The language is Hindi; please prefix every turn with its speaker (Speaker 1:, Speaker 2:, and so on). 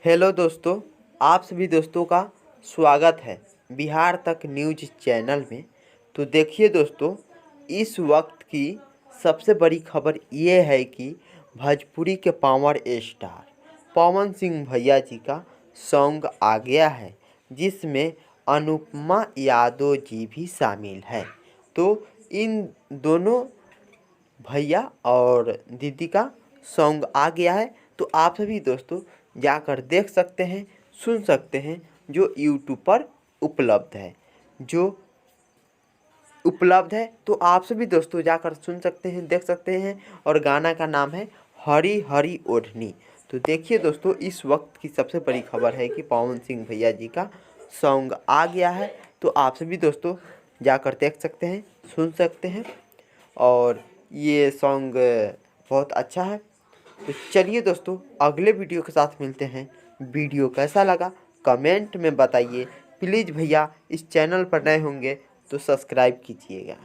Speaker 1: हेलो दोस्तों, आप सभी दोस्तों का स्वागत है बिहार तक न्यूज चैनल में। तो देखिए दोस्तों, इस वक्त की सबसे बड़ी खबर ये है कि भोजपुरी के पावर स्टार पवन सिंह भैया जी का सॉन्ग आ गया है, जिसमें अनुपमा यादव जी भी शामिल है। तो इन दोनों भैया और दीदी का सॉन्ग आ गया है। तो आप सभी दोस्तों जाकर देख सकते हैं, सुन सकते हैं, जो यूट्यूब पर उपलब्ध है। तो आप सभी दोस्तों जाकर सुन सकते हैं, देख सकते हैं। और गाना का नाम है हरी हरी ओढ़नी। तो देखिए दोस्तों, इस वक्त की सबसे बड़ी खबर है कि पवन सिंह भैया जी का सॉन्ग आ गया है। तो आप सभी दोस्तों जाकर देख सकते हैं, सुन सकते हैं। और ये सॉन्ग बहुत अच्छा है। तो चलिए दोस्तों, अगले वीडियो के साथ मिलते हैं। वीडियो कैसा लगा कमेंट में बताइए। प्लीज़ भैया, इस चैनल पर नए होंगे तो सब्सक्राइब कीजिएगा।